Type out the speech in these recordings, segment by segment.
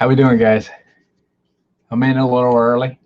How we doing, guys? I'm in a little early.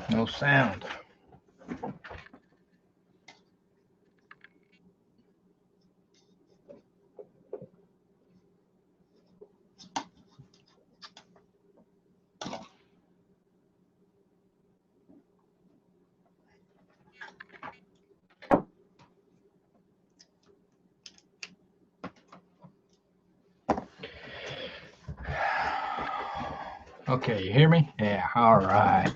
No sound. Okay, you hear me? Yeah, all right.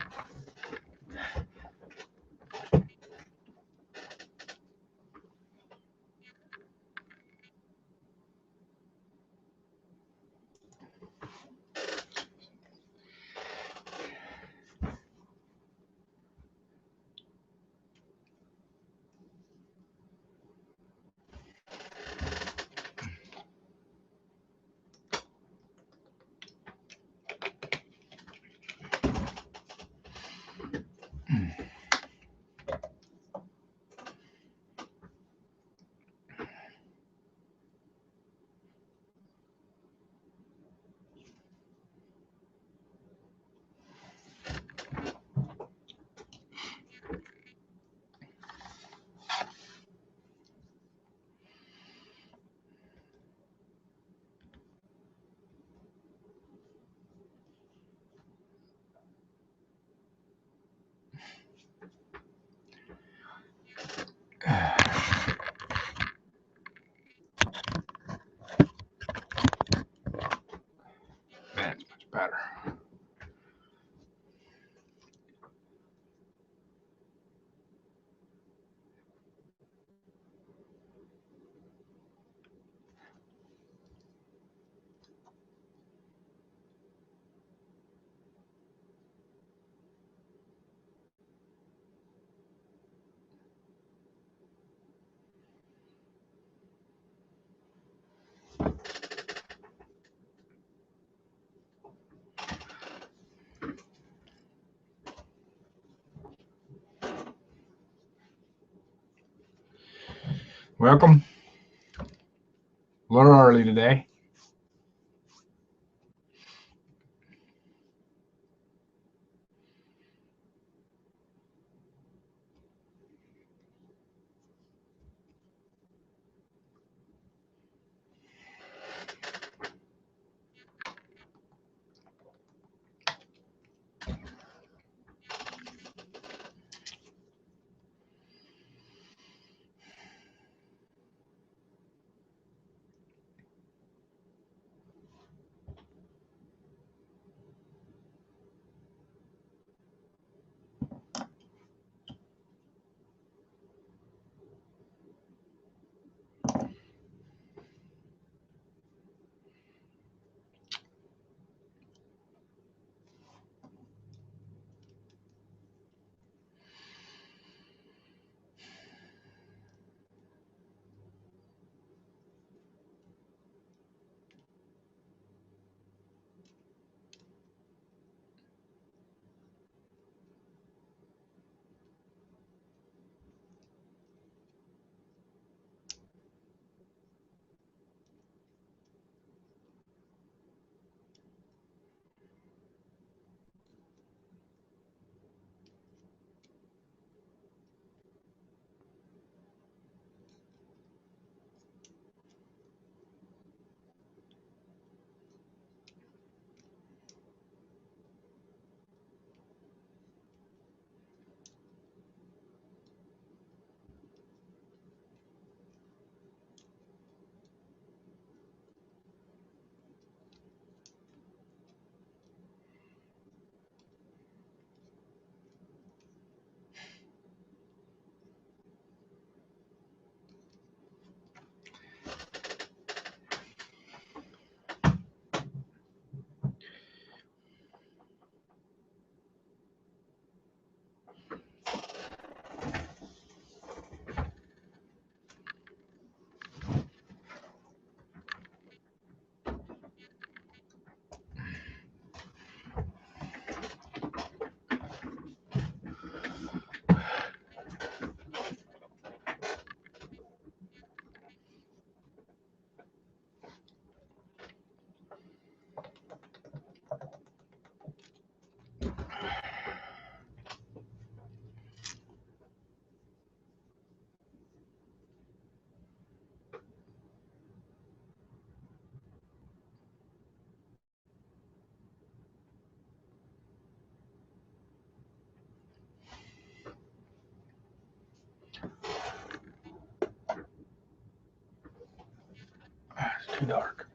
That's much better. Welcome. A little early today. too dark.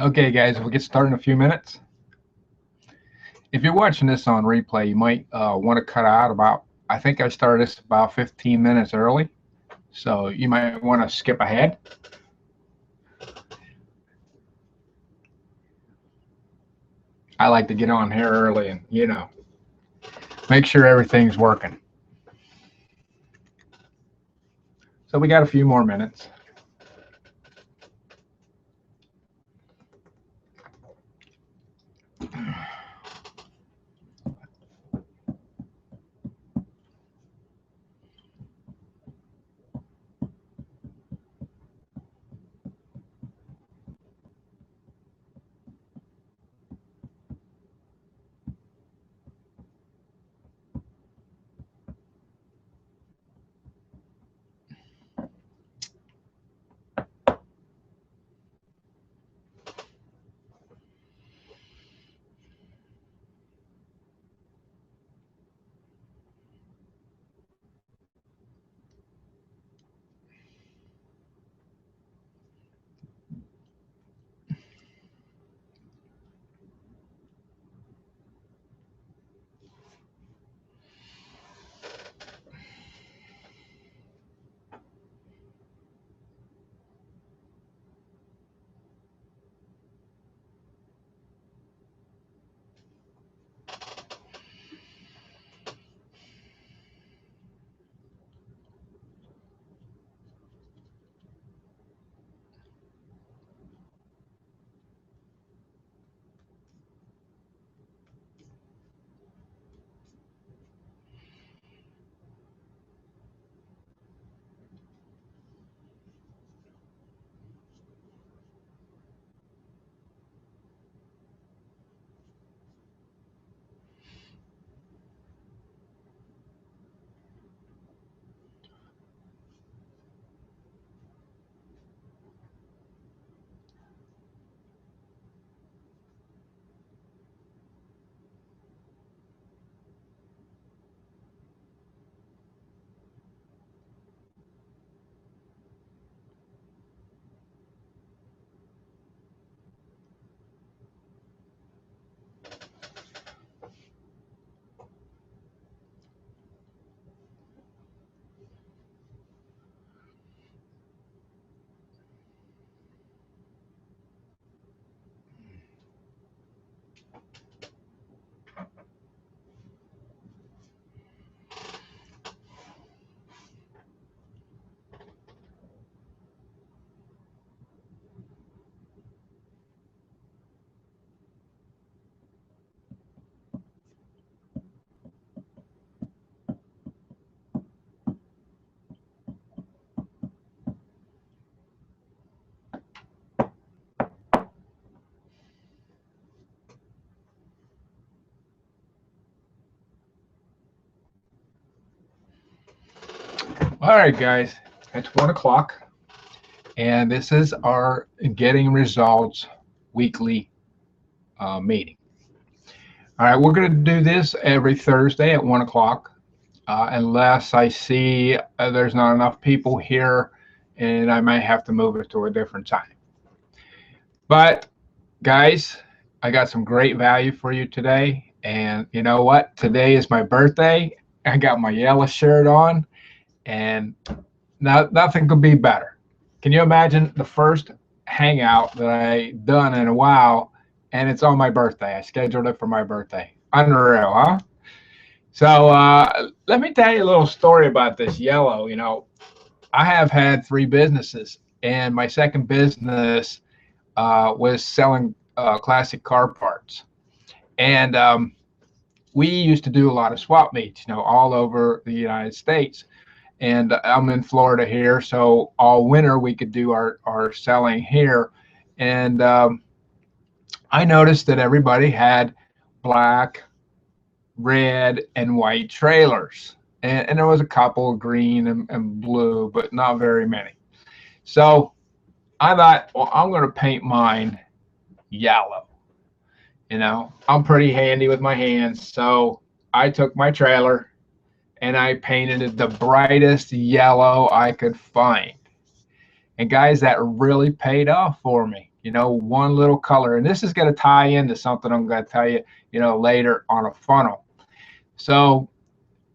Okay, guys, we'll get started in a few minutes. If you're watching this on replay, you might want to cut out about, I think I started this about 15 minutes early, so you might want to skip ahead. I like to get on here early and, make sure everything's working. So we got a few more minutes. All right, guys, it's 1 o'clock, and this is our Getting Results weekly meeting. All right, we're going to do this every Thursday at 1 o'clock, unless I see there's not enough people here, and I might have to move it to a different time. But, guys, I got some great value for you today, and you know what? Today is my birthday. I got my yellow shirt on, and nothing could be better. Can you imagine the first hangout that I done in a while, and it's on my birthday? I scheduled it for my birthday. Unreal, huh? So let me tell you a little story about this yellow. You know, I have had 3 businesses, and my second business was selling classic car parts. And we used to do a lot of swap meets, you know, all over the United States. And I'm in Florida here, so all winter we could do our selling here. And I noticed that everybody had black, red, and white trailers. And there was a couple of green and blue, but not very many. So I thought, well, I'm going to paint mine yellow. You know, I'm pretty handy with my hands. So I took my trailer and I painted it the brightest yellow I could find. And guys, that really paid off for me. You know, one little color. And this is going to tie into something I'm going to tell you, you know, later on a funnel. So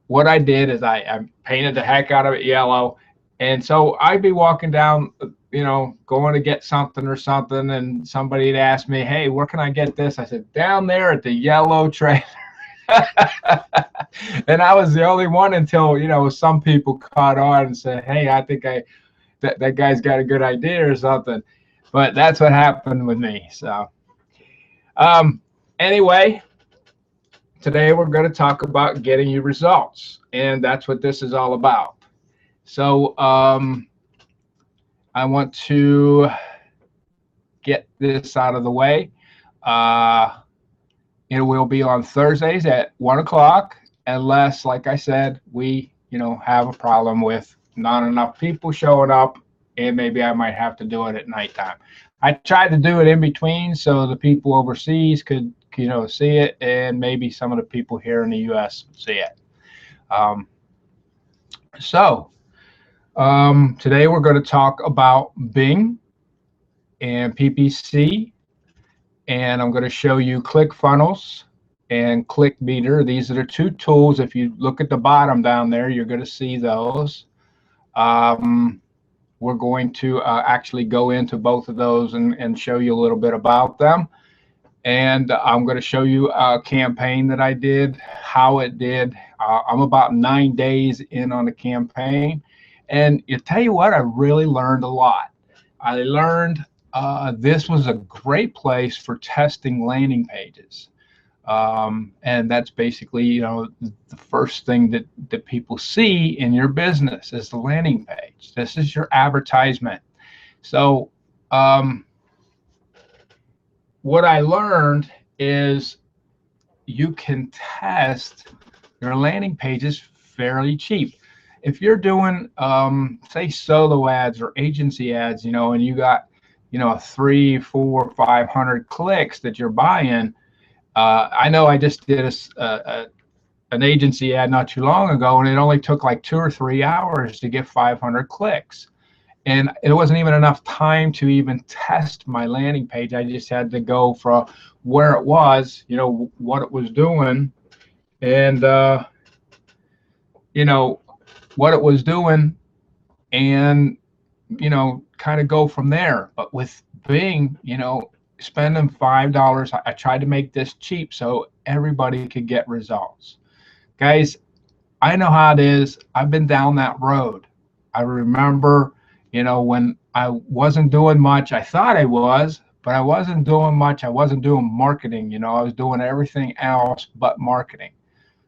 what I did is I painted the heck out of it yellow. And so I'd be walking down, you know, going to get something or something, and somebody had asked me, hey, where can I get this? I said, down there at the yellow trailer. And I was the only one until, you know, some people caught on and said, hey, I think that guy's got a good idea or something. But that's what happened with me. So anyway, today we're going to talk about getting you results, and that's what this is all about. So I want to get this out of the way. It will be on Thursdays at 1 o'clock, unless, like I said, we, you know, have a problem with not enough people showing up, and maybe I might have to do it at nighttime. I tried to do it in between so the people overseas could, you know, see it, and maybe some of the people here in the U.S. see it. Today we're going to talk about Bing and PPC, and I'm going to show you ClickFunnels and ClickMeter. These are the 2 tools. If you look at the bottom down there, you're going to see those. We're going to actually go into both of those and show you a little bit about them. And I'm going to show you a campaign that I did, how it did. I'm about 9 days in on the campaign. And you tell you what, I really learned a lot. I learned this was a great place for testing landing pages. And that's basically, you know, the first thing that people see in your business is the landing page. This is your advertisement. So what I learned is you can test your landing pages fairly cheap. If you're doing, say, solo ads or agency ads, you know, and you got, you know, 300, 400, 500 clicks that you're buying. I know I just did an agency ad not too long ago, and it only took like 2 or 3 hours to get 500 clicks. And it wasn't even enough time to even test my landing page. I just had to go from where it was, you know, what it was doing, and, you know, what it was doing, and, you know, kind of go from there. But with Bing, you know, spending $5, I tried to make this cheap so everybody could get results. Guys, I know how it is. I've been down that road. I remember, you know, when I wasn't doing much, I thought I was, but I wasn't doing much. I wasn't doing marketing, you know, I was doing everything else but marketing.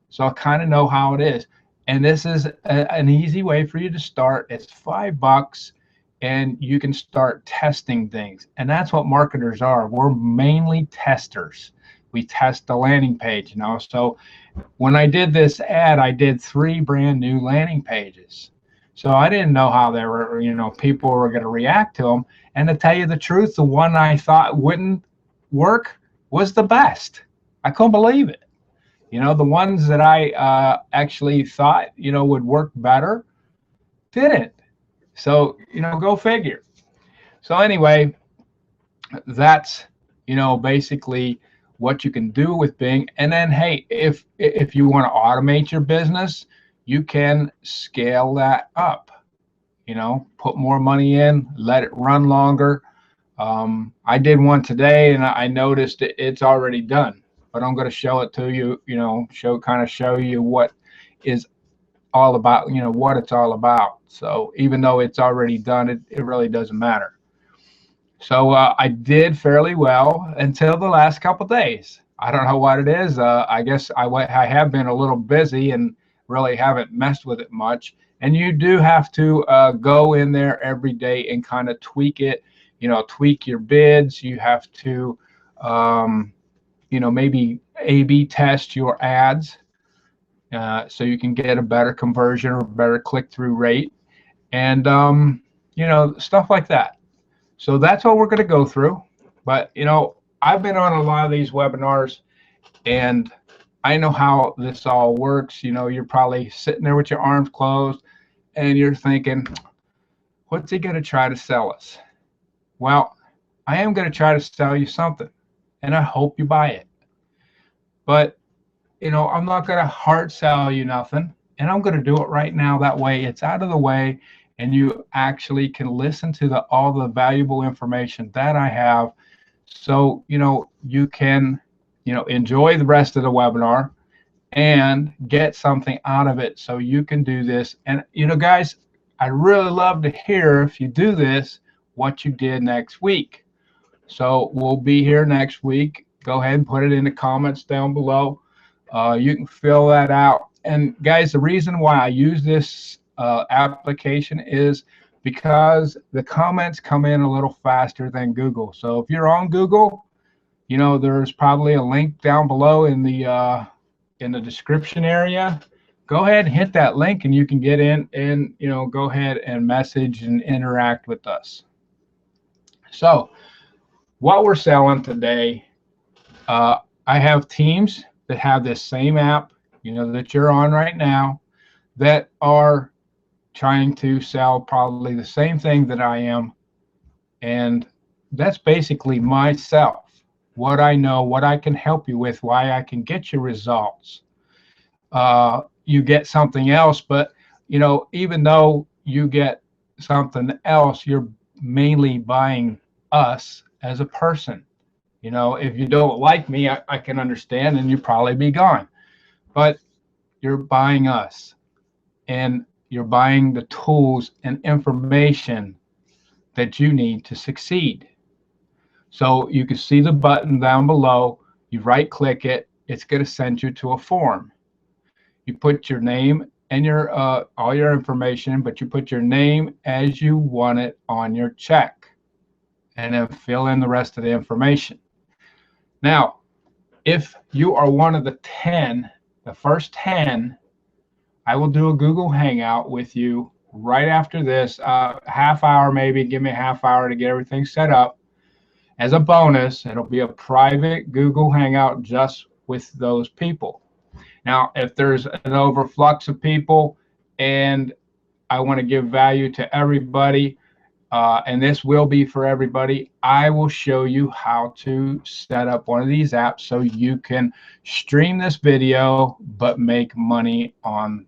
So I kind of know how it is. And this is an easy way for you to start. It's $5, and you can start testing things. And that's what marketers are. We're mainly testers. We test the landing page, you know. So when I did this ad, I did 3 brand new landing pages. So I didn't know how they were, people were going to react to them. And to tell you the truth, the one I thought wouldn't work was the best. I couldn't believe it. The ones that I actually thought, would work better didn't. So, go figure. So anyway, that's, basically what you can do with Bing. And then, hey, if you want to automate your business, you can scale that up. Put more money in, let it run longer. I did one today, and I noticed it's already done. But I'm going to show it to you. Show you what is all about. What it's all about. So even though it's already done, it really doesn't matter. So I did fairly well until the last couple days. I don't know what it is. I guess I have been a little busy and really haven't messed with it much. And you do have to go in there every day and kind of tweak it, tweak your bids. You have to, maybe A/B test your ads so you can get a better conversion or better click-through rate and, stuff like that. So that's what we're going to go through. But, I've been on a lot of these webinars, and I know how this all works. You're probably sitting there with your arms closed, and you're thinking, what's he going to try to sell us? Well, I am going to try to sell you something, and I hope you buy it. But, I'm not going to hard sell you nothing, and I'm going to do it right now. That way it's out of the way, and you actually can listen to all the valuable information that I have. So, you can, enjoy the rest of the webinar and get something out of it so you can do this. And, guys, I'd really love to hear, if you do this, what you did next week. So we'll be here next week. Go ahead and put it in the comments down below. You can fill that out. And guys, the reason why I use this application is because the comments come in a little faster than Google. So if you're on Google, there's probably a link down below in the description area. Go ahead and hit that link, and you can get in and go ahead and message and interact with us. So what we're selling today, I have teams that have this same app, that you're on right now, that are trying to sell probably the same thing that I am. And that's basically myself, what I know, what I can help you with, why I can get you results. You get something else, but even though you get something else, you're mainly buying us as a person. If you don't like me, I can understand, and you'd probably be gone. But you're buying us, and you're buying the tools and information that you need to succeed. So you can see the button down below. You right click it. It's going to send you to a form. You put your name and your all your information, but you put your name as you want it on your check, and then fill in the rest of the information. Now, if you are one of the 10, the first 10, I will do a Google Hangout with you right after this, half hour maybe. Give me a half hour to get everything set up. As a bonus, it'll be a private Google Hangout just with those people. Now, if there's an overflux of people and I want to give value to everybody, and this will be for everybody, I will show you how to set up one of these apps so you can stream this video but make money on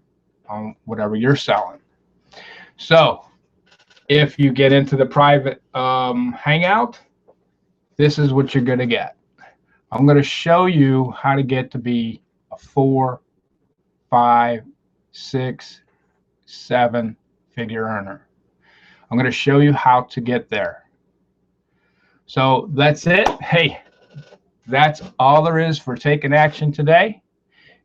whatever you're selling. So if you get into the private Hangout, this is what you're going to get. I'm going to show you how to get to be a 4, 5, 6, 7 figure earner. I'm going to show you how to get there. So that's it. Hey, that's all there is for taking action today.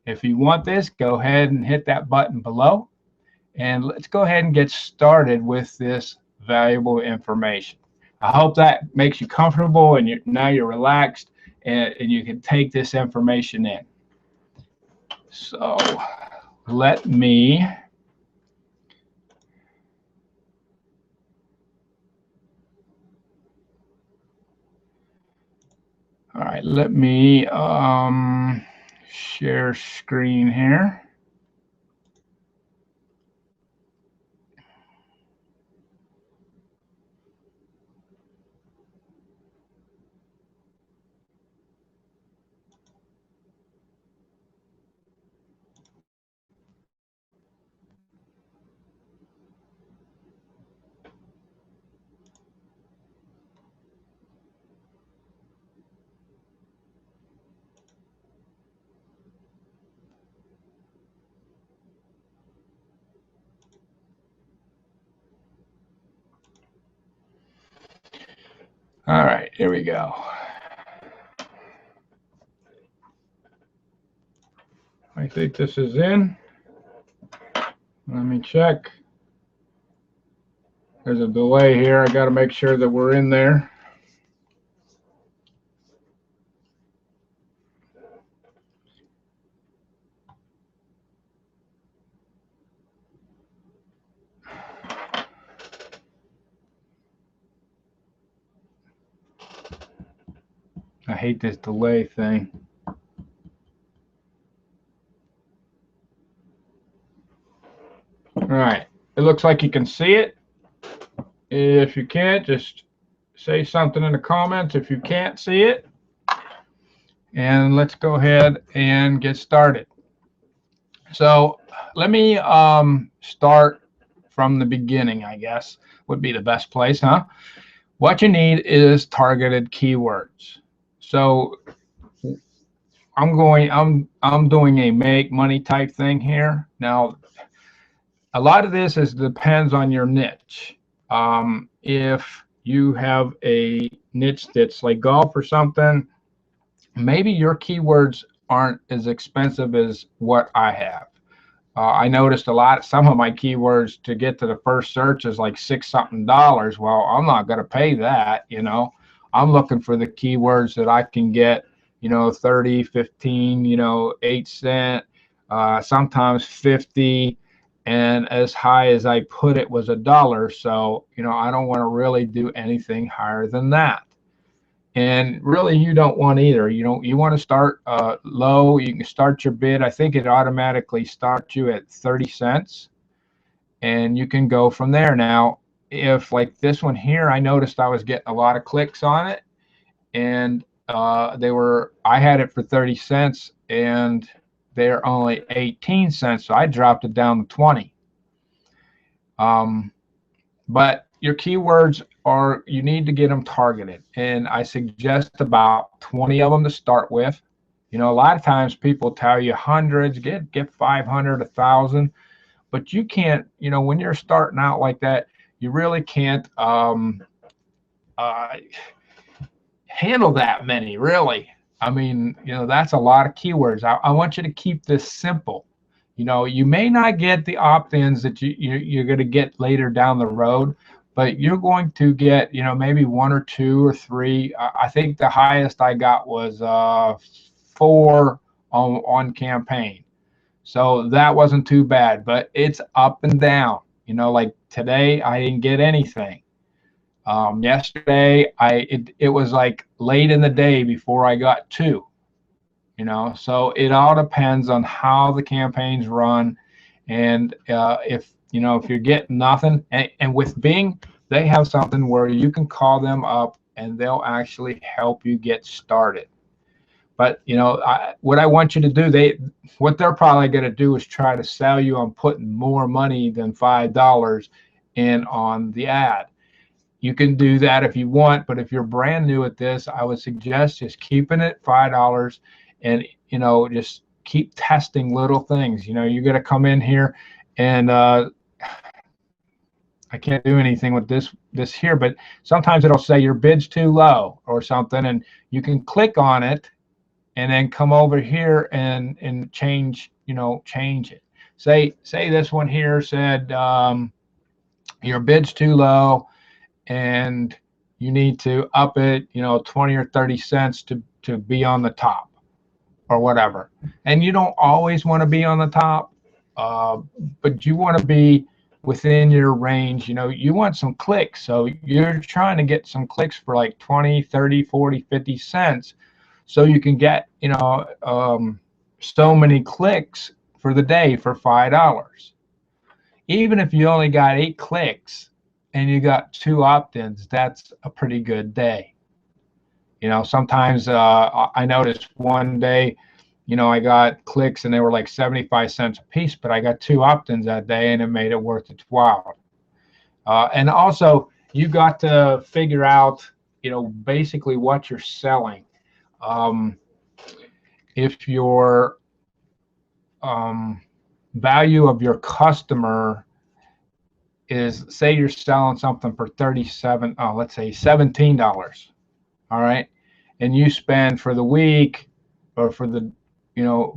If you want this, go ahead and hit that button below. And let's go ahead and get started with this valuable information. I hope that makes you comfortable, and now you're relaxed, and you can take this information in. So let me All right, let me share screen here. All right, here we go. I think this is in. Let me check. There's a delay here. I got to make sure that we're in there. I hate this delay thing. All right, it looks like you can see it. If you can't, just say something in the comments if you can't see it. And let's go ahead and get started. So let me start from the beginning, I guess, would be the best place, huh? What you need is targeted keywords. So I'm doing a make money type thing here. Now, a lot of this depends on your niche. If you have a niche that's like golf or something, maybe your keywords aren't as expensive as what I have. I noticed some of my keywords to get to the first search is like $6 something. Well, I'm not going to pay that, you know. I'm looking for the keywords that I can get, you know, 30, 15, you know, 8 cent, sometimes 50, and as high as I put it was $1. So, you know, I don't want to really do anything higher than that. And really, you don't want either. You want to start low. You can start your bid. I think it automatically starts you at 30 cents, and you can go from there. Now, if like this one here, I noticed I was getting a lot of clicks on it, and I had it for 30 cents, and they're only 18 cents, so I dropped it down to 20. But your keywords you need to get them targeted, and I suggest about 20 of them to start with. You know, a lot of times people tell you hundreds, get 500, 1,000, but you can't, you know, when you're starting out like that, you really can't handle that many, really. I mean, you know, that's a lot of keywords. I want you to keep this simple. You know, you may not get the opt-ins that you're going to get later down the road, but you're going to get, you know, maybe 1 or 2 or 3. I think the highest I got was 4 on campaign. So that wasn't too bad, but it's up and down. You know, like today I didn't get anything. Yesterday it was like late in the day before I got 2. You know, so it all depends on how the campaigns run, and if you're getting nothing, and with Bing, they have something where you can call them up and they'll actually help you get started. But you know, what I want you to do, what they're probably going to do is try to sell you on putting more money than $5 in on the ad. You can do that if you want, but if you're brand new at this, I would suggest just keeping it $5, and you know, just keep testing little things. You know, you're going to come in here, and I can't do anything with this here, but sometimes it'll say your bid's too low or something, and you can click on it and then come over here and change it. Say this one here said your bid's too low, and you need to up it, you know, 20 or 30 cents to be on the top or whatever. And you don't always want to be on the top, but you want to be within your range. You know, you want some clicks, so you're trying to get some clicks for like 20, 30, 40, 50 cents. So you can get, so many clicks for the day for $5. Even if you only got 8 clicks and you got 2 opt-ins, that's a pretty good day. Sometimes I noticed one day, I got clicks and they were like 75 cents a piece, but I got 2 opt-ins that day and it made it worth its while. And also, you got to figure out, basically what you're selling. If your value of your customer is, say you're selling something for let's say $17, all right, and you spend for the week or for the,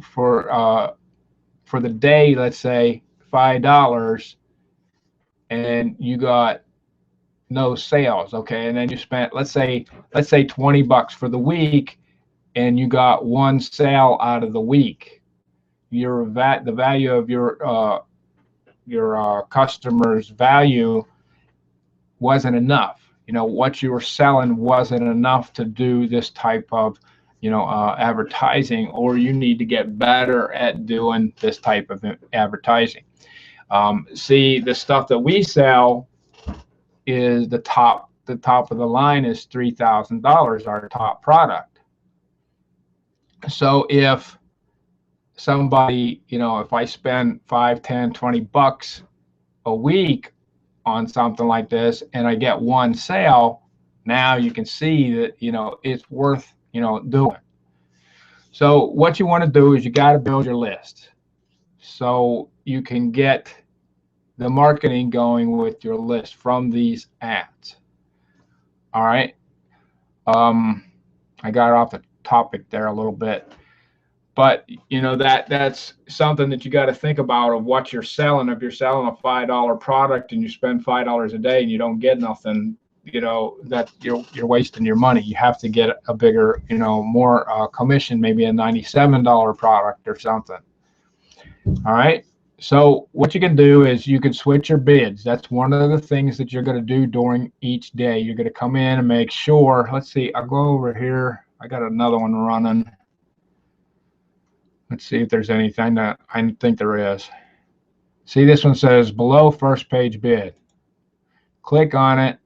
for the day, let's say $5, and you got no sales, okay, and then you spent, let's say $20 for the week, and you got 1 sale out of the week. The value of your customer's value wasn't enough. What you were selling wasn't enough to do this type of, advertising, or you need to get better at doing this type of advertising. See, the stuff that we sell is the top of the line is $3,000, our top product. So if somebody, if I spend 5, 10, 20 bucks a week on something like this and I get 1 sale, now you can see that, it's worth, doing. So what you want to do is you got to build your list so you can get the marketing going with your list from these ads. All right. I got off the topic there a little bit, but that's something that you got to think about of what you're selling. If you're selling a $5 product and you spend $5 a day and you don't get nothing, that you're wasting your money. You have to get a bigger, more commission, maybe a $97 product or something. All right. So what you can do is you can switch your bids. That's one of the things that you're going to do during each day. You're going to come in and make sure. Let's see. I'll go over here. I got another one running. Let's see if there's anything that I think there is. See, this one says below first page bid. Click on it.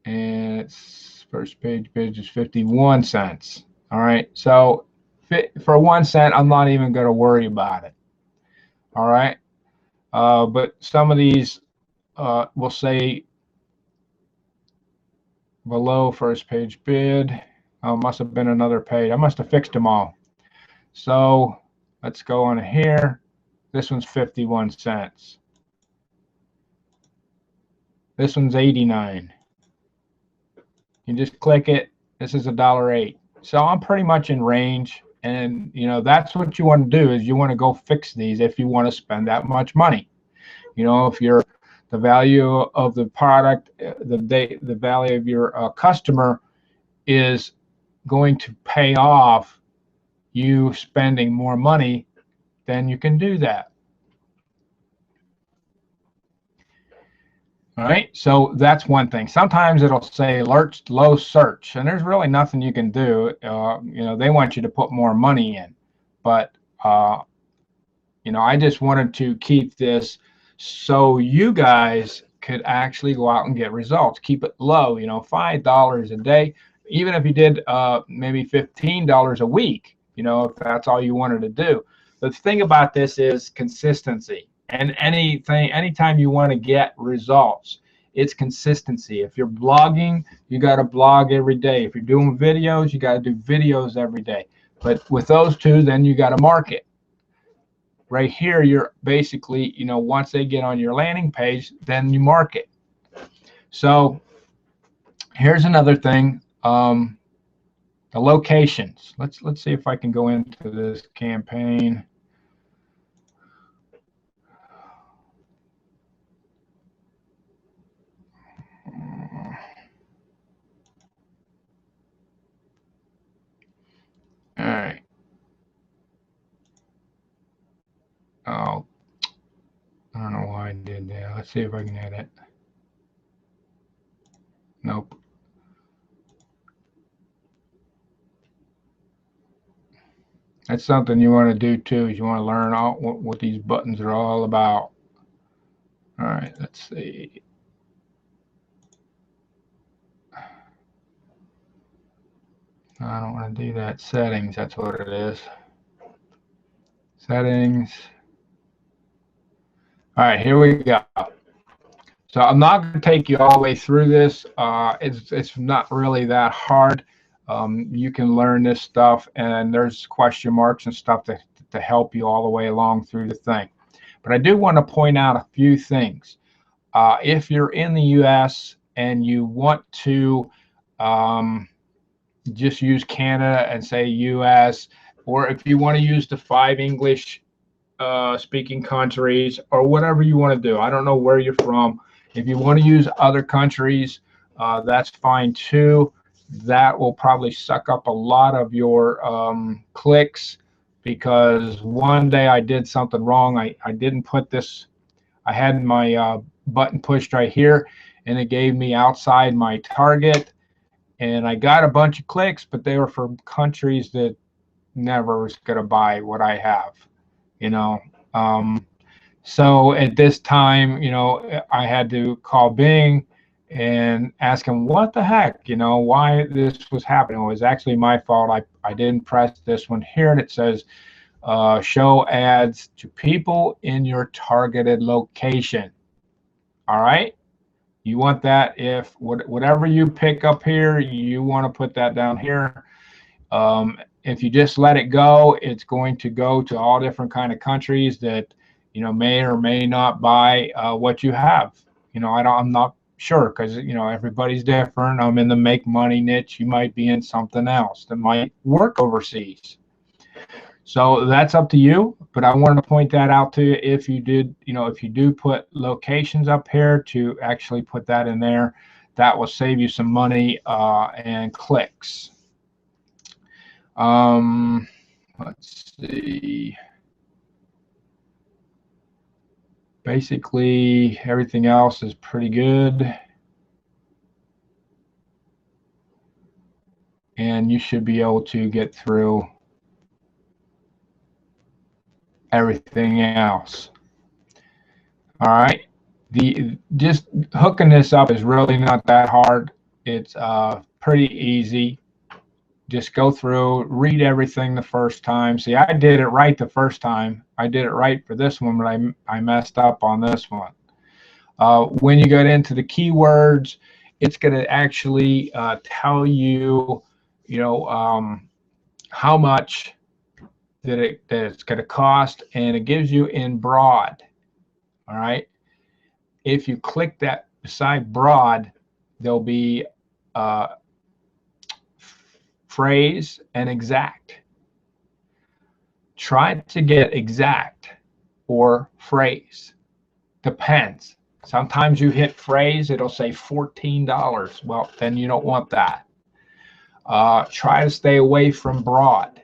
And it's first page bid is 51 cents. All right. So for 1 cent, I'm not even going to worry about it. All right. But some of these will say below first page bid. Must have been another page. I must have fixed them all. So let's go on here. This one's 51 cents. This one's 89. You just click it. This is $1.08. So I'm pretty much in range. And that's what you want to do, is you want to go fix these if you want to spend that much money. If the value of the product, the value of your customer is going to pay off you spending more money, then you can do that. All right, so that's one thing. Sometimes it'll say alert low search, and there's really nothing you can do. They want you to put more money in, but I just wanted to keep this so you guys could actually go out and get results. Keep it low, $5 a day, even if you did maybe $15 a week, if that's all you wanted to do. The thing about this is consistency. And anytime you want to get results, it's consistency. If you're blogging, you got to blog every day. If you're doing videos, you got to do videos every day. But with those two, then you got to market. Right here, you're basically, once they get on your landing page, then you market. So here's another thing, the locations. Let's see if I can go into this campaign. All right. Oh, I don't know why I did that. Let's see if I can edit. Nope. That's something you want to do too, is you want to learn what these buttons are all about. All right, let's see. I don't want to do that. Settings, that's what it is. Settings. All right, here we go. So I'm not going to take you all the way through this. It's not really that hard. You can learn this stuff, and there's question marks and stuff to help you all the way along through the thing. But I do want to point out a few things. If you're in the U.S. and you want to just use Canada and say U.S., or if you want to use the 5 English speaking countries, or whatever you want to do. I don't know where you're from. If you want to use other countries, that's fine too. That will probably suck up a lot of your clicks, because one day I did something wrong. I didn't put this, I had my button pushed right here, and it gave me outside my target, and I got a bunch of clicks, but they were from countries that never was going to buy what I have, you know. Um, so at this time, I had to call Bing and ask him what the heck, why this was happening. It was actually my fault. I didn't press this one here, and it says show ads to people in your targeted location. All right. You want that, if whatever you pick up here, you want to put that down here. If you just let it go, it's going to go to all different kind of countries that may or may not buy what you have. I'm not sure, because everybody's different. I'm in the make money niche. You might be in something else that might work overseas. So that's up to you, but I wanted to point that out to you. If you do put locations up here, to actually put that in there, that will save you some money and clicks. Let's see. Basically, everything else is pretty good. And you should be able to get through everything else. All right. Just hooking this up is really not that hard. It's pretty easy. Just go through, read everything the first time. See, I did it right the first time. I did it right for this one, but I messed up on this one. When you get into the keywords, it's going to actually tell you, how much that it's going to cost, and it gives you in broad. All right. If you click that beside broad, there'll be phrase and exact. Try to get exact or phrase. Depends. Sometimes you hit phrase, it'll say $14. Well, then you don't want that. Try to stay away from broad,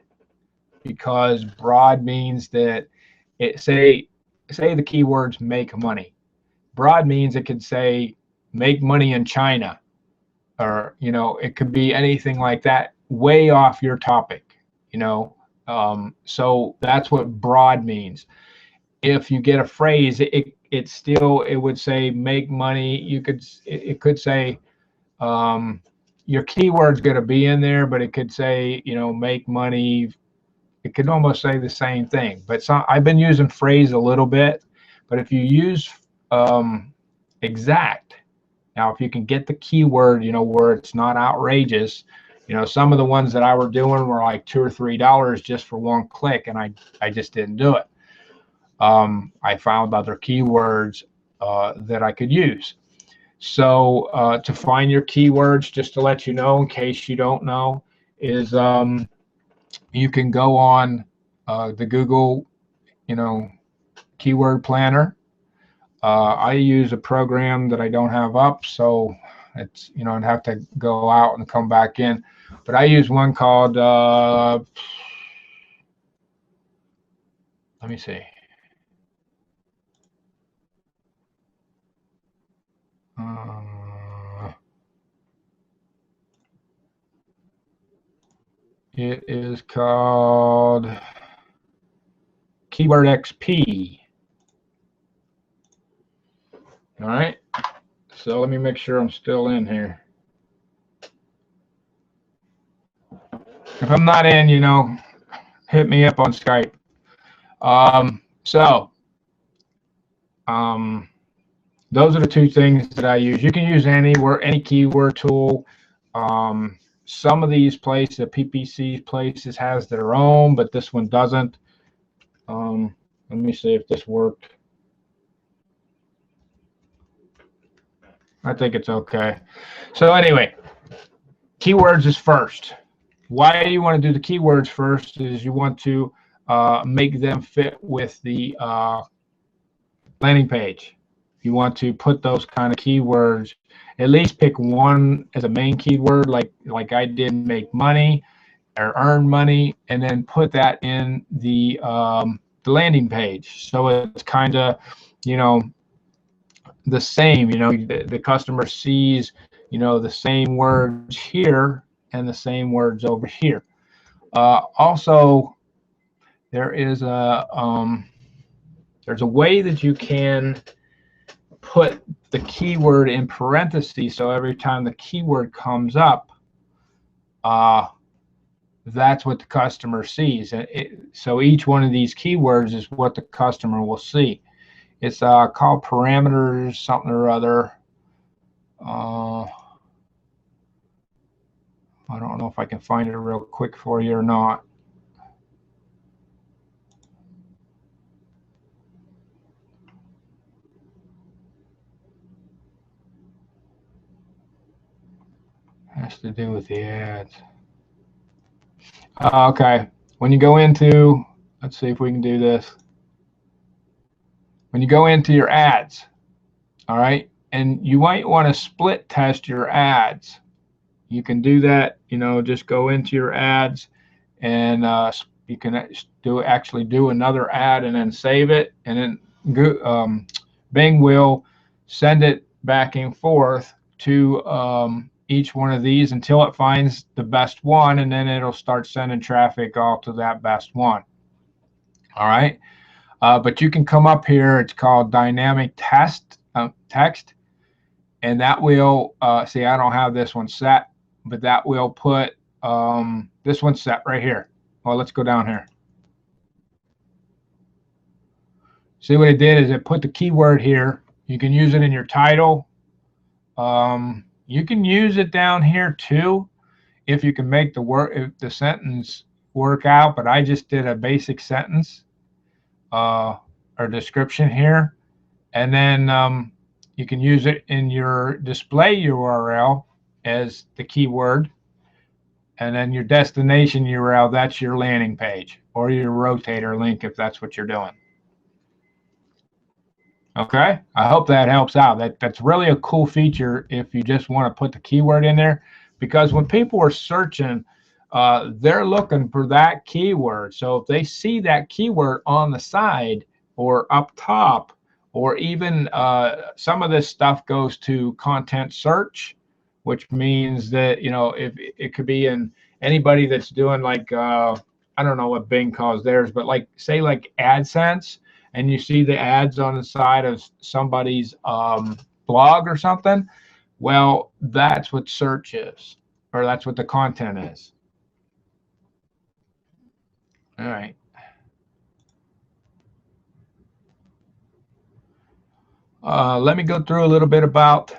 because broad means that say the keywords make money. Broad means it could say make money in China, or it could be anything like that, way off your topic. So that's what broad means. If you get a phrase, it would say make money. It could say your keyword's going to be in there, but it could say make money. It could almost say the same thing. But I've been using phrase a little bit, but if you use exact, now if you can get the keyword where it's not outrageous, some of the ones that I were doing were like $2 or $3 just for one click, and I just didn't do it. I found other keywords that I could use. So to find your keywords, just to let you know in case you don't know, is you can go on the Google keyword planner. I use a program that I don't have up, so it's I'd have to go out and come back in. But I use one called let me see. It is called keyword XP. All right. So let me make sure I'm still in here. If I'm not in, you know, hit me up on Skype. Those are the two things that I use. You can use any keyword tool. Some of these places, the PPC places, has their own, but this one doesn't. Let me see if this worked. I think it's okay. So anyway, keywords is first. Why you want to do the keywords first is you want to make them fit with the landing page. You want to put those kind of keywords, at least pick one as a main keyword, like I did, make money or earn money, and then put that in the landing page. So it's kind of, you know, the same, you know, the customer sees, you know, the same words here and the same words over here. Also, there's a way that you can put the keyword in parentheses, so every time the keyword comes up, that's what the customer sees. So each one of these keywords is what the customer will see. It's called parameters something or other. I don't know if I can find it real quick for you or not. Has to do with the ads. Okay, when you go into, let's see if we can do this. When you go into your ads, all right, and you might want to split test your ads. You can do that, you know, just go into your ads, and you can actually do another ad and then save it, and then Bing will send it back and forth to each one of these until it finds the best one, and then it'll start sending traffic all to that best one. All right. But you can come up here, it's called dynamic text, and that will, see, I don't have this one set, but that will put this one set right here. Well, let's go down here. See what it did is it put the keyword here. You can use it in your title. You can use it down here too, if you can make the sentence work out, but I just did a basic sentence or description here, and then you can use it in your display URL as the keyword, and then your destination URL, that's your landing page or your rotator link if that's what you're doing. Okay, I hope that helps out. That's really a cool feature if you just want to put the keyword in there, because when people are searching, they're looking for that keyword. So if they see that keyword on the side or up top, or even some of this stuff goes to content search, which means that, you know, if it could be in anybody that's doing like, I don't know what Bing calls theirs, but like, say like AdSense, and you see the ads on the side of somebody's blog or something, well, that's what search is, or that's what the content is. All right. Let me go through a little bit about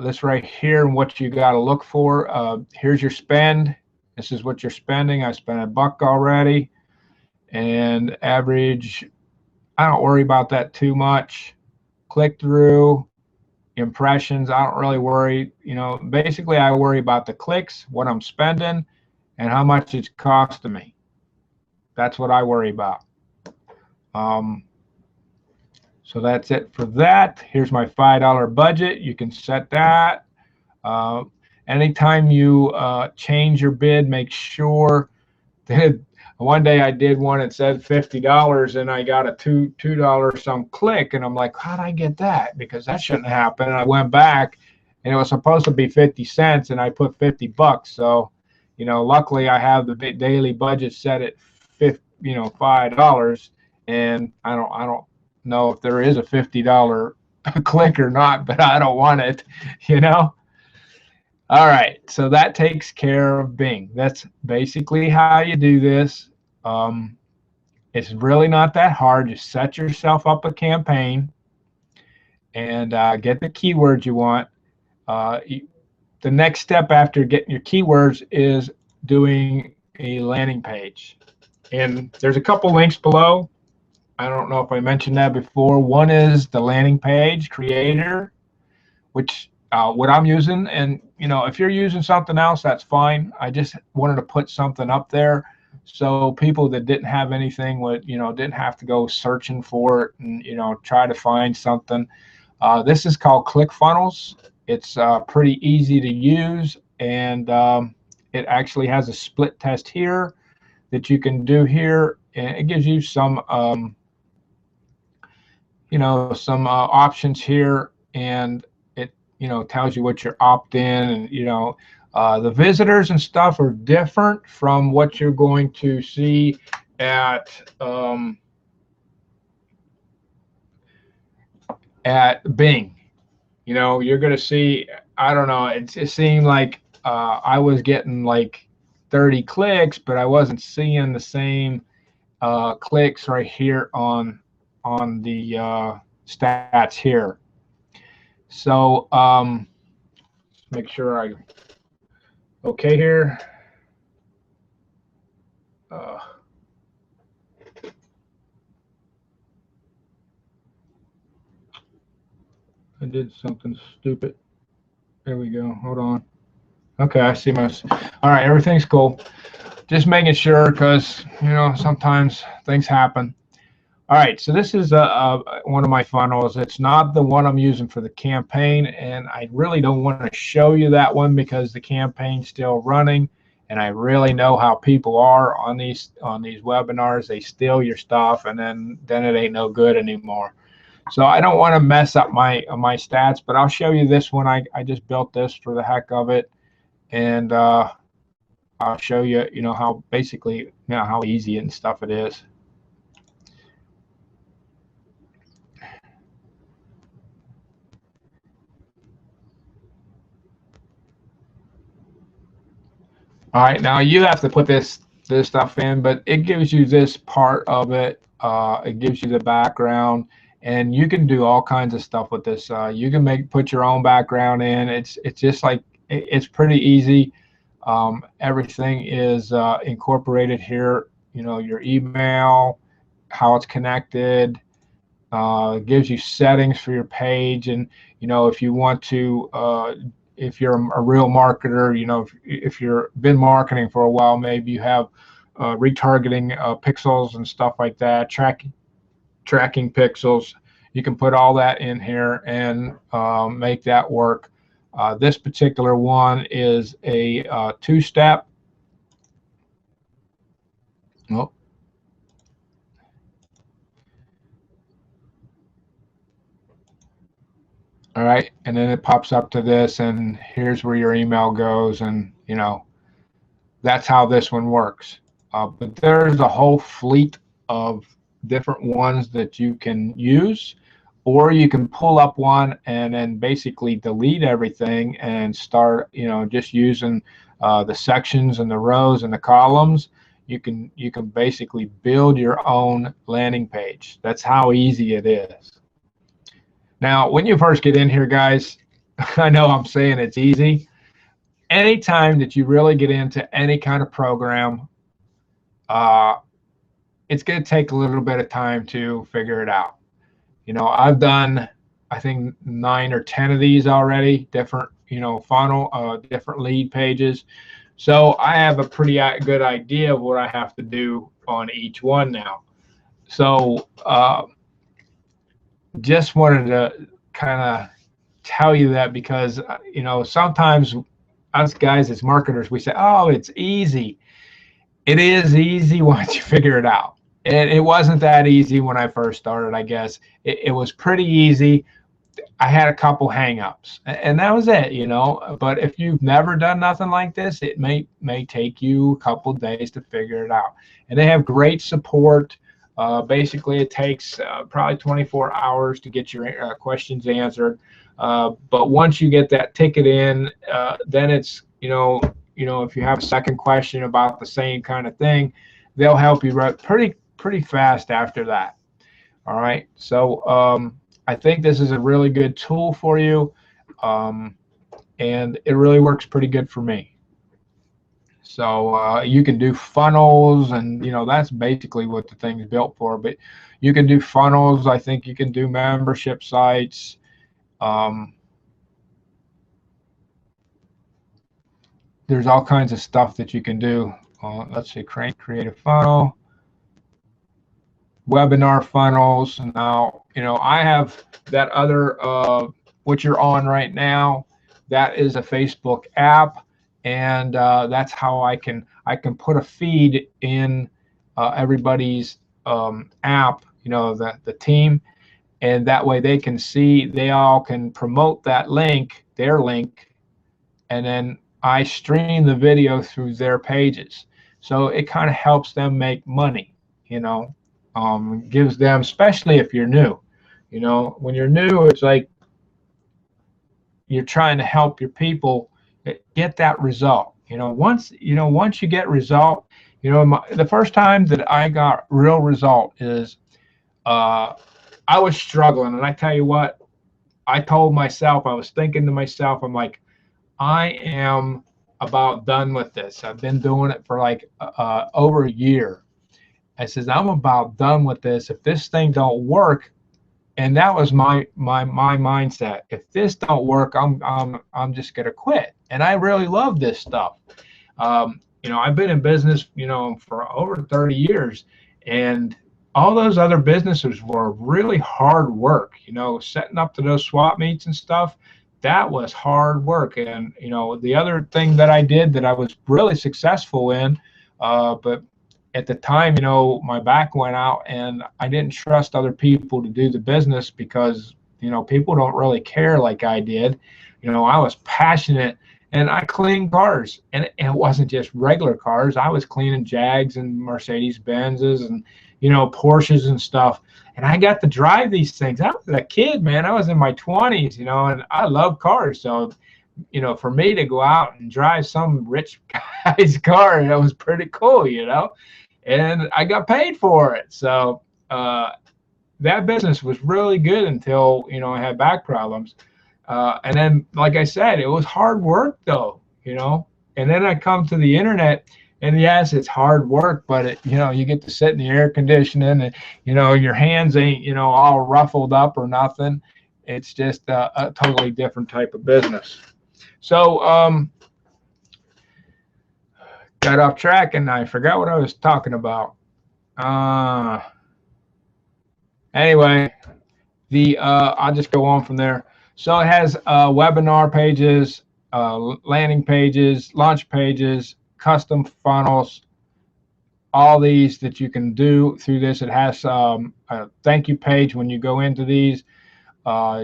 this right here and what you got to look for. Here's your spend. This is what you're spending. I spent $1 already, and average, I don't worry about that too much. Click through, impressions, I don't really worry. You know, basically I worry about the clicks, what I'm spending, and how much it's costing me. That's what I worry about. So that's it for that. Here's my $5 budget. You can set that. Anytime you change your bid, make sure that one day I did one that said $50 and I got a $2 some click, and I'm like, how'd I get that? Because that shouldn't happen. And I went back and it was supposed to be 50 cents and I put $50. So, you know, luckily I have the daily budget set at $5, and I don't know if there is a $50 click or not, but I don't want it, you know. All right, so that takes care of Bing. That's basically how you do this. Um, it's really not that hard. Just set yourself up a campaign and get the keywords you want. The next step after getting your keywords is doing a landing page. And there's a couple links below. I don't know if I mentioned that before. One is the landing page creator, which what I'm using. And if you're using something else, that's fine. I just wanted to put something up there so people that didn't have anything would, didn't have to go searching for it and, try to find something. This is called ClickFunnels. It's pretty easy to use, and it actually has a split test here that you can do here, and it gives you some some options here, and it tells you what your opt-in, and the visitors and stuff are different from what you're going to see at Bing. You're going to see, I don't know, it seemed like I was getting like 30 clicks, but I wasn't seeing the same clicks right here on the stats here. So make sure I okay here. I did something stupid. There we go. Hold on. Okay, I see my. All right, everything's cool. Just making sure, because sometimes things happen. All right, so this is one of my funnels. It's not the one I'm using for the campaign, and I really don't want to show you that one because the campaign's still running, and I really know how people are on these webinars. They steal your stuff, and then it ain't no good anymore. So I don't want to mess up my stats, but I'll show you this one. I just built this for the heck of it, and I'll show you how basically how easy and stuff it is. All right, now you have to put this stuff in, but it gives you this part of it. It gives you the background, and you can do all kinds of stuff with this. You can put your own background in. It's just like it's pretty easy. Everything is incorporated here. Your email, how it's connected. It gives you settings for your page, and if you want to. If you're a real marketer, if you've been marketing for a while, maybe you have retargeting pixels and stuff like that, tracking pixels. You can put all that in here and make that work. This particular one is a two-step. Oh. All right, and then it pops up to this, and here's where your email goes, and that's how this one works. But there's a whole fleet of different ones that you can use, or you can pull up one and then basically delete everything and start just using the sections and the rows and the columns. You can basically build your own landing page. That's how easy it is. Now, when you first get in here, guys, I know I'm saying it's easy. Anytime that you really get into any kind of program, it's going to take a little bit of time to figure it out. I've done, I think, 9 or 10 of these already, different, funnel, different lead pages. So I have a pretty good idea of what I have to do on each one now. So just wanted to kind of tell you that because sometimes us guys as marketers, we say, oh, it's easy. It is easy once you figure it out. And it wasn't that easy when I first started, I guess. It was pretty easy. I had a couple hang-ups, and that was it, But if you've never done nothing like this, it may take you a couple days to figure it out. And they have great support. Basically, it takes probably 24 hours to get your questions answered. But once you get that ticket in, then it's, if you have a second question about the same kind of thing, they'll help you pretty fast after that. All right. So I think this is a really good tool for you, and it really works pretty good for me. So you can do funnels, and that's basically what the thing's built for. But you can do funnels. I think you can do membership sites. There's all kinds of stuff that you can do. Let's see, create a funnel, webinar funnels. Now, I have that other what you're on right now. That is a Facebook app. And that's how I can put a feed in everybody's app, the team, and that way they can see, they all can promote that link, their link, and then I stream the video through their pages. So it kind of helps them make money, gives them, especially if you're new, when you're new, it's like you're trying to help your people get that result. Once you get result, the first time that I got real result is I was struggling, and I tell you what, I told myself, I was thinking to myself, I'm like, I am about done with this. I've been doing it for like over a year. I says, I'm about done with this. If this thing don't work, and that was my mindset. If this don't work, I'm just gonna quit. And I really love this stuff. I've been in business, for over 30 years, and all those other businesses were really hard work. Setting up to those swap meets and stuff, that was hard work. And the other thing that I did that I was really successful in, but at the time, my back went out, and I didn't trust other people to do the business because, people don't really care like I did. I was passionate, and I cleaned cars, and it wasn't just regular cars. I was cleaning Jags and Mercedes Benzes and, Porsches and stuff. And I got to drive these things. I was a kid, man. I was in my 20s, and I love cars. So, for me to go out and drive some rich guy's car, that was pretty cool, and I got paid for it. So that business was really good until, I had back problems. And then, like I said, it was hard work though, and then I come to the internet, and yes, it's hard work, but you get to sit in the air conditioning, and, your hands ain't, all ruffled up or nothing. It's just a totally different type of business. So, got off track, and I forgot what I was talking about. Anyway, I'll just go on from there. So it has webinar pages, landing pages, launch pages, custom funnels, all these that you can do through this. It has a thank you page. When you go into these,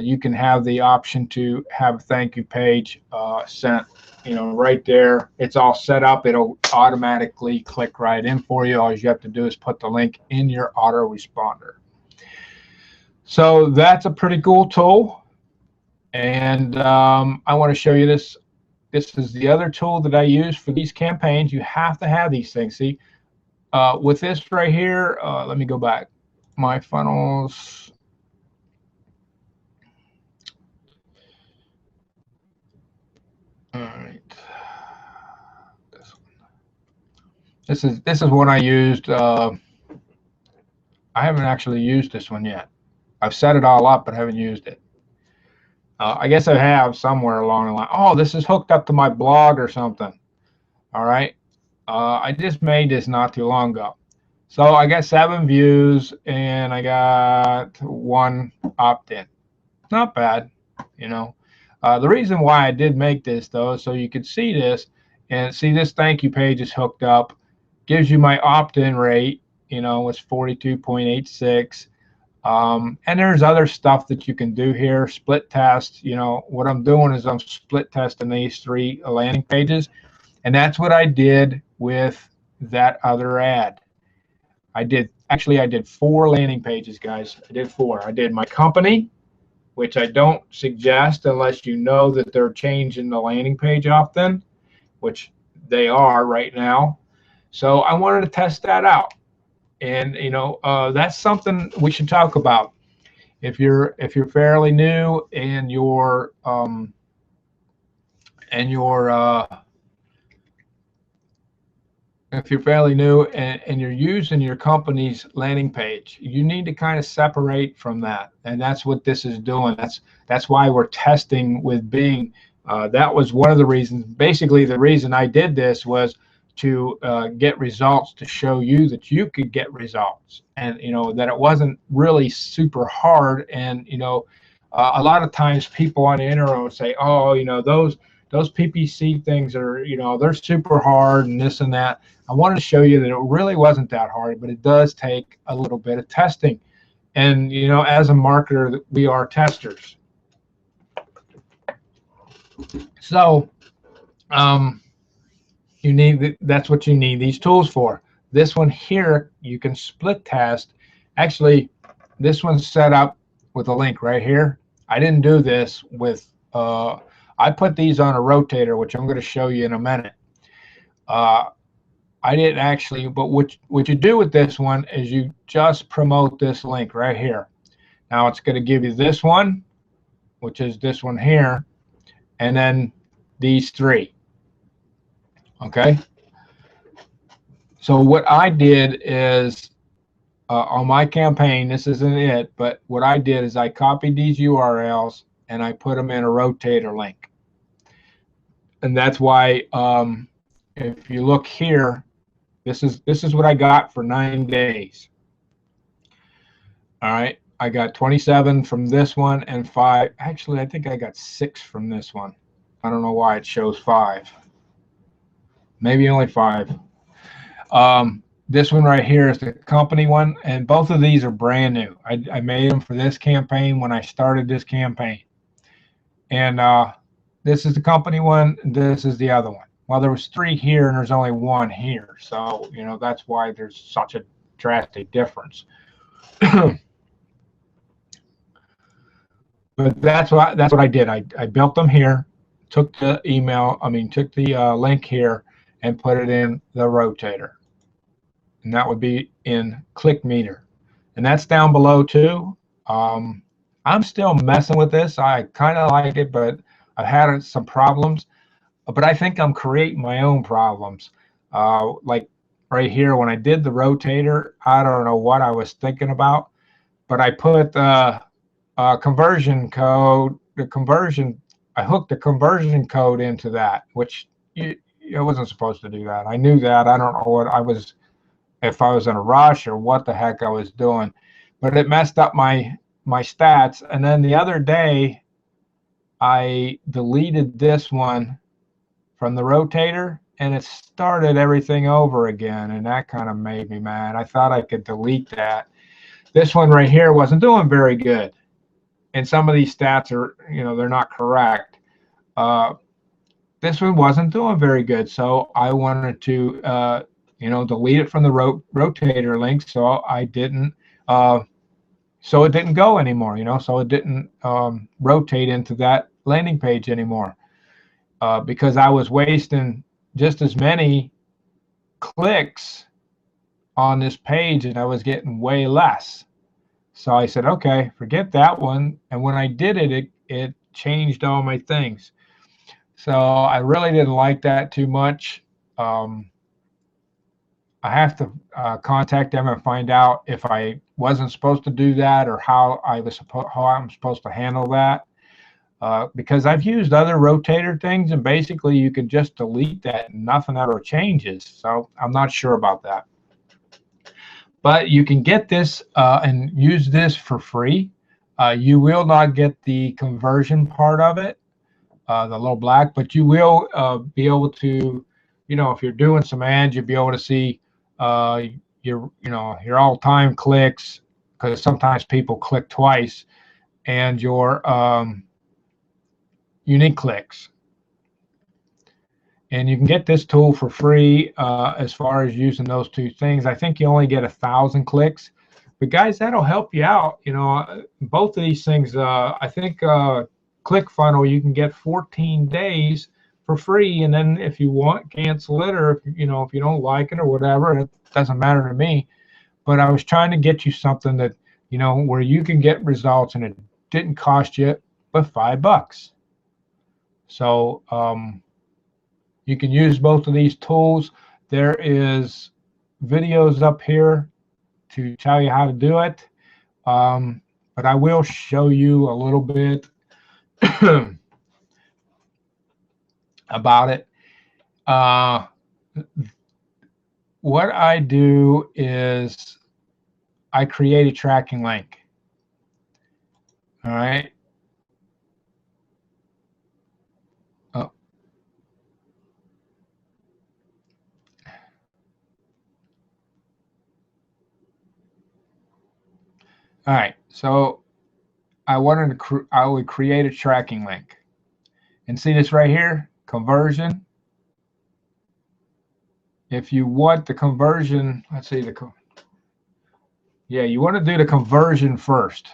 you can have the option to have a thank you page sent, right there. It's all set up. It'll automatically click right in for you. All you have to do is put the link in your autoresponder. So that's a pretty cool tool. And I want to show you this. This is the other tool that I use for these campaigns. You have to have these things. See, with this right here, let me go back. My funnels. All right. This is what I used. I haven't actually used this one yet. I've set it all up, but haven't used it. I guess I have somewhere along the line. Oh, this is hooked up to my blog or something. All right. I just made this not too long ago. So I got 7 views, and I got 1 opt-in. Not bad, The reason why I did make this, though, is so you could see this, and see this thank you page is hooked up. Gives you my opt-in rate, it's 42.86. And there's other stuff that you can do here. Split test. What I'm doing is I'm split testing these 3 landing pages, and that's what I did with that other ad. I did actually I did 4 landing pages, guys. I did 4. I did my company, which I don't suggest unless you know that they're changing the landing page often, which they are right now. So I wanted to test that out, and that's something we should talk about. If you're fairly new and you're if you're fairly new and you're using your company's landing page, you need to kind of separate from that, and that's what this is doing. That's why we're testing with Bing. That was one of the reasons. Basically, the reason I did this was to get results, to show you that you could get results, and that it wasn't really super hard. And a lot of times people on the internet will say, oh, those PPC things are, they're super hard and this and that. I wanted to show you that it really wasn't that hard, but it does take a little bit of testing. And as a marketer, we are testers. So that's what you need these tools for. This one here, you can split test. Actually, this one's set up with a link right here. I didn't do this with I put these on a rotator, which I'm going to show you in a minute. I didn't actually, but what you do with this one is you just promote this link right here. Now it's going to give you this one, which is this one here, and then these 3. Okay. So what I did is on my campaign, this isn't it, but what I did is I copied these URLs and I put them in a rotator link. And that's why if you look here, this is what I got for 9 days. All right, I got 27 from this one and 5. Actually, I think I got 6 from this one. I don't know why it shows 5. Maybe only 5. This one right here is the company one, and both of these are brand new. I made them for this campaign when I started this campaign. And this is the company one, and this is the other one. Well, there was 3 here, and there's only 1 here. So, that's why there's such a drastic difference. But that's what I did. I built them here, took the took the link here, and put it in the rotator. And that would be in click meter. And that's down below too. I'm still messing with this. I kind of like it, but I've had some problems. But I think I'm creating my own problems. Like right here, when I did the rotator, I don't know what I was thinking about, but I put conversion code, I hooked the conversion code into that, which I wasn't supposed to do that. I knew that. I don't know what I was, if I was in a rush or what the heck I was doing, but it messed up my stats. And then the other day, I deleted this one from the rotator, and it started everything over again, and that kind of made me mad. I thought I could delete that. This one right here wasn't doing very good, and some of these stats are, they're not correct. This one wasn't doing very good, so I wanted to, delete it from the rotator link, so I didn't. So it didn't go anymore, so it didn't rotate into that landing page anymore. Because I was wasting just as many clicks on this page, and I was getting way less. So I said, okay, forget that one. And when I did it, it changed all my things. So I really didn't like that too much. I have to contact them and find out if I wasn't supposed to do that, or how I'm supposed to handle that. Because I've used other rotator things, and basically you can just delete that and nothing ever changes. So I'm not sure about that. But you can get this and use this for free. You will not get the conversion part of it, the little black, but you will be able to, if you're doing some ads, you'll be able to see your all-time clicks, because sometimes people click twice, and your unique clicks. And you can get this tool for free as far as using those two things. I think you only get 1,000 clicks. But guys, that'll help you out. You know, both of these things, I think ClickFunnels, you can get 14 days for free. And then if you want, cancel it, or if, you know, if you don't like it or whatever, it doesn't matter to me. But I was trying to get you something that, you know, where you can get results and it didn't cost you but $5. So you can use both of these tools. There is videos up here to tell you how to do it. But I will show you a little bit about it. What I do is I create a tracking link. All right. Oh. All right. So I would create a tracking link. And see this right here, conversion. If you want the conversion, let's see yeah, you want to do the conversion first.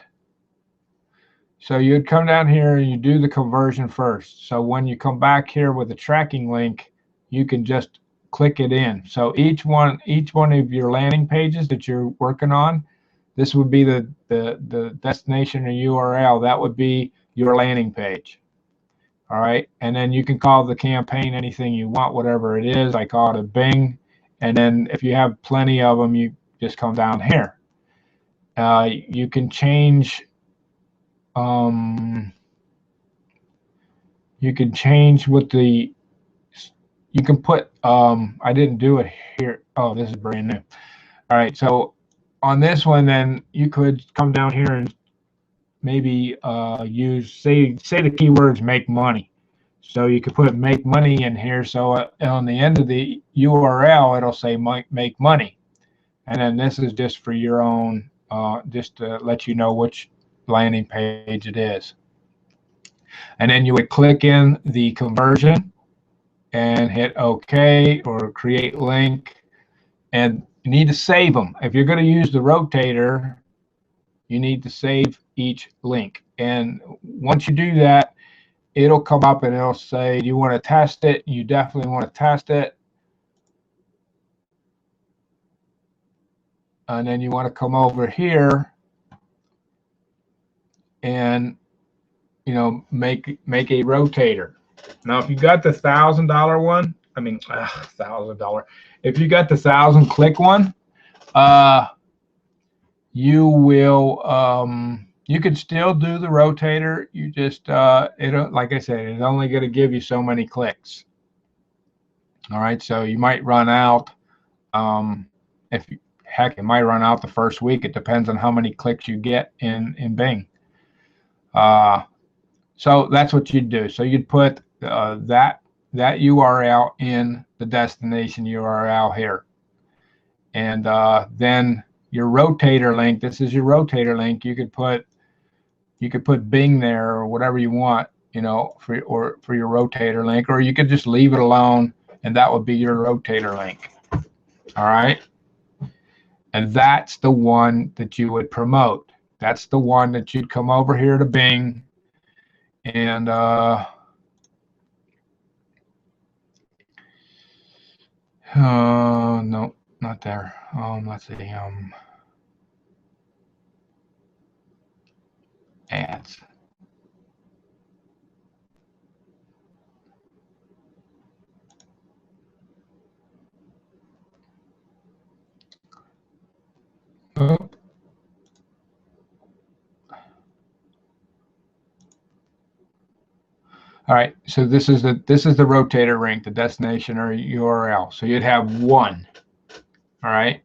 So you'd come down here and you do the conversion first. So when you come back here with the tracking link, you can just click it in. So each one of your landing pages that you're working on, this would be the destination or URL. That would be your landing page. All right, and then you can call the campaign anything you want, whatever it is. I call it a Bing, and then if you have plenty of them, you just come down here. You can change. You can change what the. You can put. I didn't do it here. Oh, this is brand new. All right, so on this one, then you could come down here and maybe use say the keywords make money. So you could put make money in here. So on the end of the URL, it'll say make money. And then this is just for your own, just to let you know which landing page it is. And then you would click in the conversion and hit OK or create link. And you need to save them. If you're going to use the rotator, you need to save each link. And once you do that, it'll come up and it'll say, do you want to test it? You definitely want to test it. And then you want to come over here and, you know, make a rotator. Now, if you got the $1,000 one, I mean, $1,000. If you got the 1,000 click one, you will, you could still do the rotator. You just, like I said, it's only going to give you so many clicks. All right, so you might run out. Heck, it might run out the first week. It depends on how many clicks you get in Bing. So that's what you'd do. So you'd put that URL in the destination URL here, and then your rotator link. This is your rotator link. You could put Bing there or whatever you want, you know, for your rotator link, or you could just leave it alone, and that would be your rotator link. All right. And that's the one that you would promote. That's the one that you'd come over here to Bing and no, not there. Let's see. Ads. Oh. All right, so this is the rotator link, the destination or URL. So you'd have one. All right,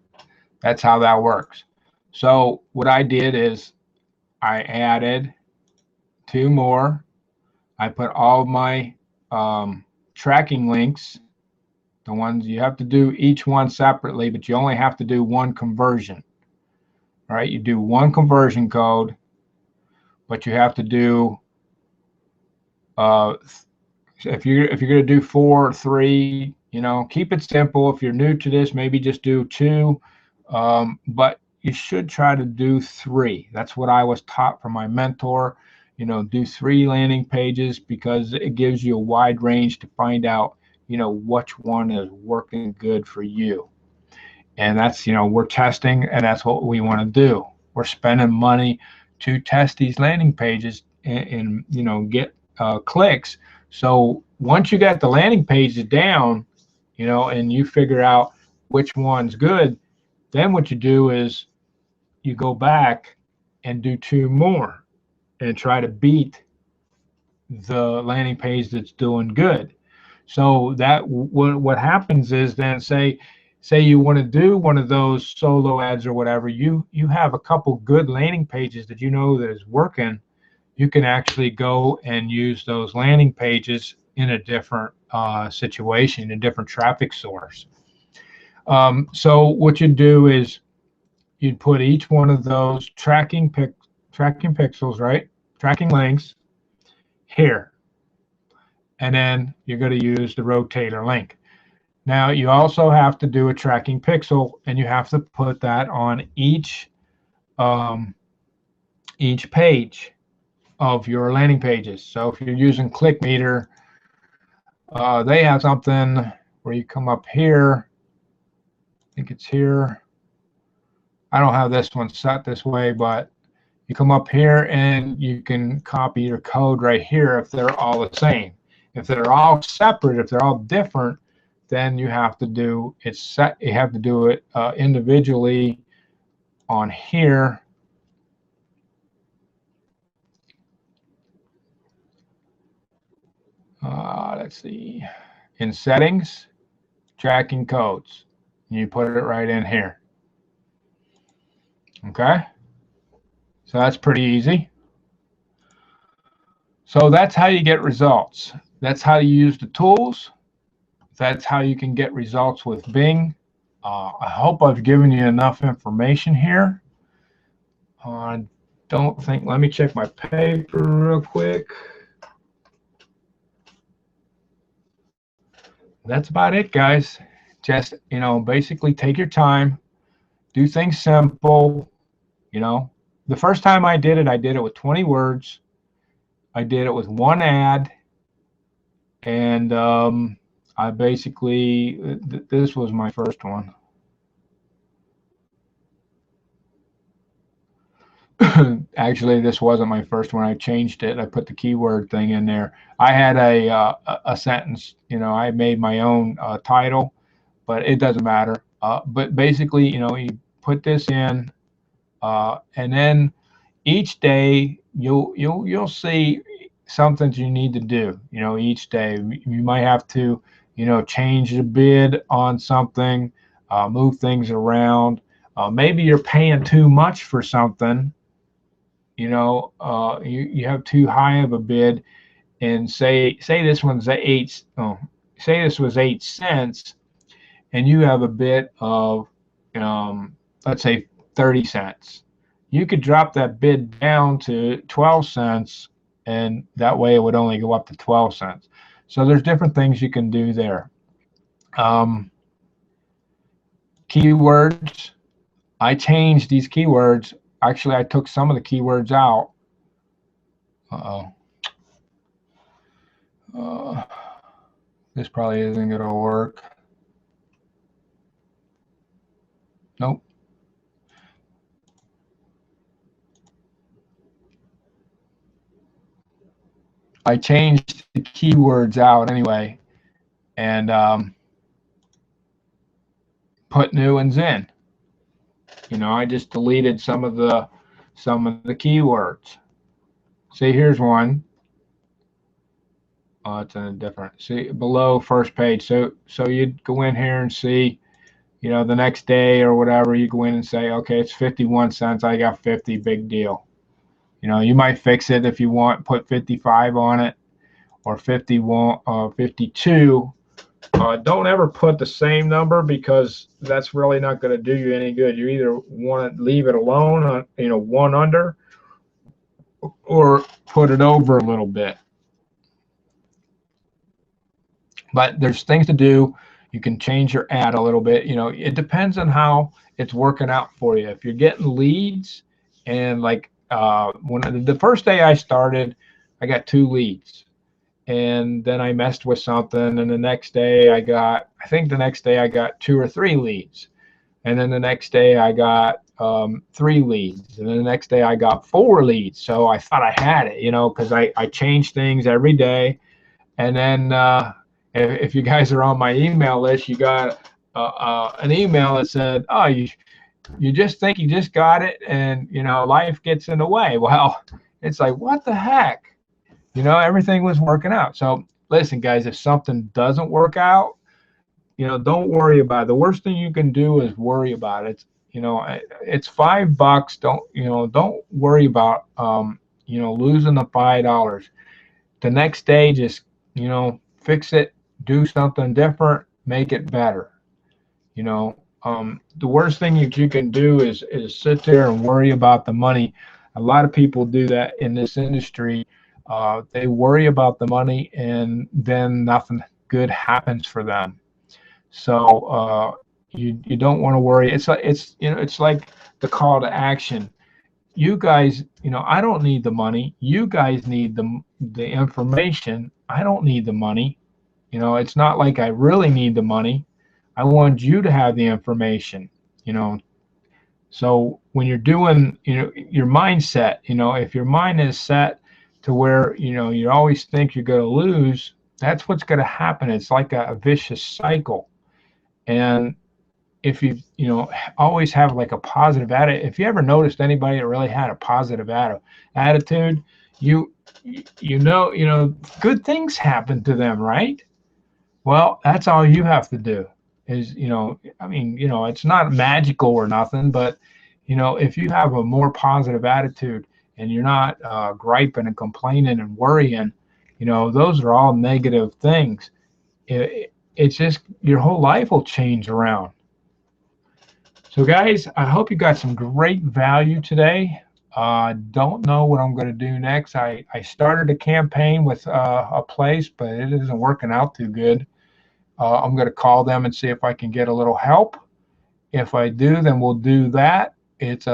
that's how that works. So what I did is I added 2 more. I put all my tracking links, the ones you have to do each one separately, but you only have to do one conversion. All right, you do one conversion code, but you have to do if you're going to do 4 or 3, you know, keep it simple. If you're new to this, maybe just do 2, but you should try to do 3. That's what I was taught from my mentor. You know, do 3 landing pages because it gives you a wide range to find out, you know, which one is working good for you. And that's, you know, we're testing, and that's what we want to do. We're spending money to test these landing pages and you know, get clicks. So once you got the landing pages down, you know, and you figure out which one's good, then what you do is you go back and do 2 more and try to beat the landing page that's doing good. So that what happens is then say you want to do one of those solo ads or whatever, you have a couple good landing pages that you know that is working. You can actually go and use those landing pages in a different situation, a different traffic source. So what you do is you'd put each one of those tracking pixels, right? Tracking links here. And then you're going to use the rotator link. Now you also have to do a tracking pixel, and you have to put that on each page of your landing pages. So if you're using ClickMeter, they have something where you come up here. I think it's here. I don't have this one set this way, but you come up here and you can copy your code right here if they're all the same. If they're all separate, if they're all different, then you have to do it you have to do it individually on here. Let's see, in settings, tracking codes, and you put it right in here. Okay, so that's pretty easy. So that's how you get results. That's how you use the tools. That's how you can get results with Bing. I hope I've given you enough information here. I don't think, let me check my paper real quick. That's about it, guys. Just, you know, basically take your time, do things simple. You know, the first time I did it with 20 words. I did it with 1 ad, and I basically, this was my first one. Actually, this wasn't my first one. I changed it. I put the keyword thing in there. I had a sentence, you know, I made my own title, but it doesn't matter. But basically, you know, you put this in, and then each day you'll see something you need to do. You know, each day you might have to, you know, change the bid on something, move things around. Maybe you're paying too much for something. You know, you have too high of a bid, and say this one's say this was 8 cents, and you have a bid of let's say 30 cents. You could drop that bid down to 12 cents, and that way it would only go up to 12 cents. So there's different things you can do there. Keywords. I changed these keywords. Actually, I took some of the keywords out. This probably isn't going to work. Nope. I changed the keywords out anyway, and put new ones in. You know, I just deleted some of the keywords. See, here's one. Oh, it's in a different. See below first page. So you'd go in here and see, you know, the next day or whatever. You go in and say, okay, it's 51 cents. I got 50. Big deal. You know, you might fix it if you want. Put 55 on it, or 51, 52. Don't ever put the same number, because that's really not going to do you any good. You either want to leave it alone, you know, 1 under, or put it over a little bit. But there's things to do. You can change your ad a little bit. You know, it depends on how it's working out for you. If you're getting leads, and like when the first day I started, I got 2 leads, and then I messed with something, and the next day I think the next day I got 2 or 3 leads, and then the next day I got 3 leads, and then the next day I got 4 leads. So I thought I had it, you know, because I change things every day. And then if you guys are on my email list, you got an email that said, "Oh, you just think you just got it, and you know life gets in the way." Well, it's like, what the heck? You know, everything was working out. So listen, guys, if something doesn't work out, you know, don't worry about it. The worst thing you can do is worry about it. You know, it's $5. Don't worry about losing the $5. The next day, just fix it, do something different, make it better. You know, the worst thing that you can do is sit there and worry about the money. A lot of people do that in this industry. They worry about the money, and then nothing good happens for them. So you don't want to worry. It's like the call to action. You guys, I don't need the money. You guys need the information. I don't need the money. It's not like I really need the money. I want you to have the information. You know, so when you're doing, your mindset, if your mind is set to where you always think you're going to lose, that's what's going to happen. It's like a vicious cycle. And if you always have like a positive attitude, if you ever noticed anybody that really had a positive attitude, good things happen to them, right? Well, that's all you have to do is, it's not magical or nothing, but if you have a more positive attitude and you're not griping and complaining and worrying, those are all negative things. It's just your whole life will change around. So guys, I hope you got some great value today. Don't know what I'm going to do next. I started a campaign with a place, but it isn't working out too good. I'm going to call them and see if I can get a little help. If I do, then we'll do that. It's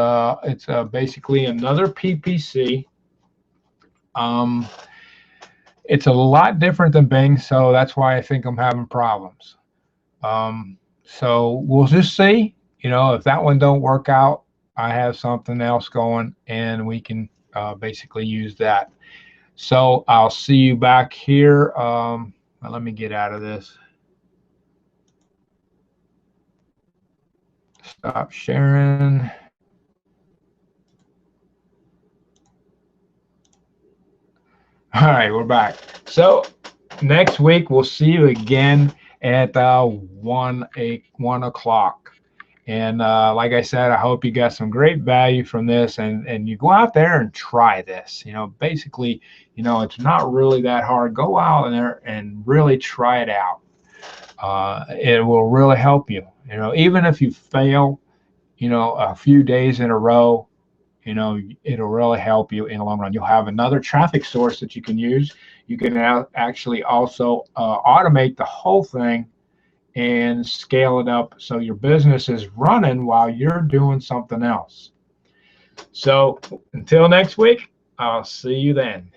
basically another PPC. It's a lot different than Bing, so that's why I think I'm having problems. So we'll just see. If that one don't work out, I have something else going, and we can basically use that. So I'll see you back here. Let me get out of this. Stop sharing. All right, we're back. So next week we'll see you again at 1 o'clock. And like I said, I hope you got some great value from this, and you go out there and try this. Basically, it's not really that hard. Go out there and really try it out. It will really help you. Even if you fail, a few days in a row, it'll really help you in the long run. You'll have another traffic source that you can use. You can actually also automate the whole thing and scale it up so your business is running while you're doing something else. So until next week, I'll see you then.